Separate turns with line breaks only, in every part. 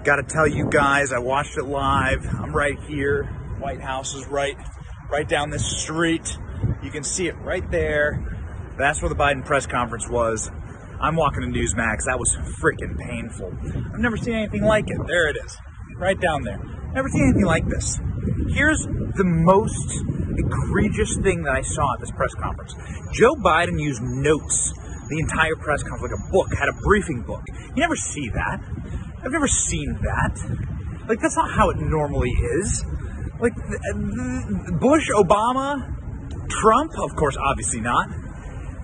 Gotta tell you guys, I watched it live. I'm right here. White House is right down this street. You can see it right there. That's where the Biden press conference was. I'm walking to Newsmax. That was freaking painful. I've never seen anything like it. There it is, right down there. Never seen anything like this. Here's the most egregious thing that I saw at this press conference. Joe Biden used notes the entire press conference, like a book, had a briefing book. You never see that. I've never seen that. Like, that's not how it normally is. Like, Bush, Obama, Trump, of course, obviously not.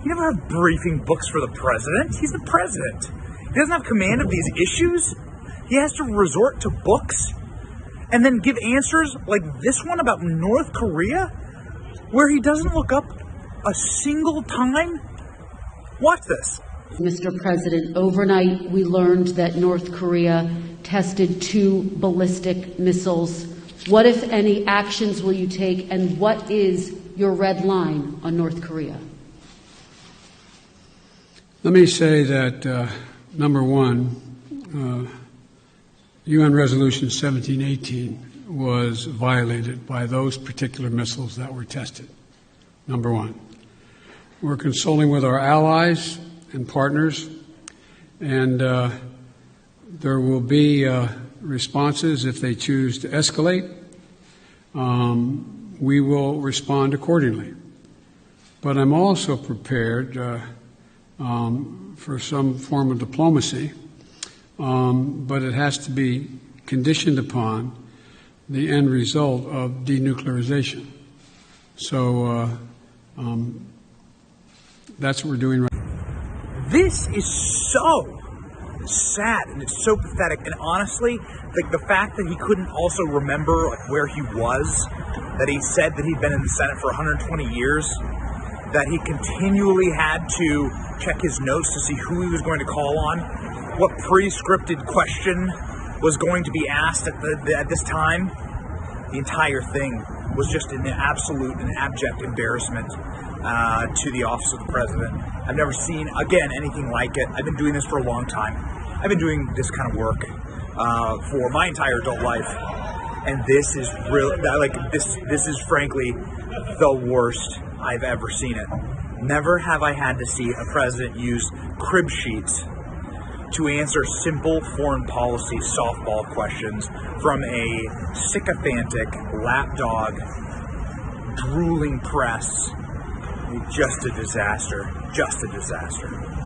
You never have briefing books for the president. He's the president. He doesn't have command of these issues. He has to resort to books and then give answers like this one about North Korea, where he doesn't look up a single time. Watch this.
Mr. President, overnight we learned that North Korea tested 2 ballistic missiles. What, if any, actions will you take, and what is your red line on North Korea?
Let me say that, number one, UN Resolution 1718 was violated by those particular missiles that were tested, number one. We're consulting with our allies and partners, and there will be responses if they choose to escalate. We will respond accordingly. But I'm also prepared for some form of diplomacy, but it has to be conditioned upon the end result of denuclearization. So that's what we're doing right now.
This is so sad and it's so pathetic. And honestly, like the fact that he couldn't also remember like where he was, that he said that he'd been in the Senate for 120 years, that he continually had to check his notes to see who he was going to call on, what pre-scripted question was going to be asked at this time. The entire thing was just an absolute and abject embarrassment to the office of the president. I've never seen, again, anything like it. I've been doing this for a long time. I've been doing this kind of work for my entire adult life, and this is really this is frankly the worst I've ever seen it. Never have I had to see a president use crib sheets to answer simple foreign policy softball questions from a sycophantic, lapdog, drooling press. Just a disaster. Just a disaster.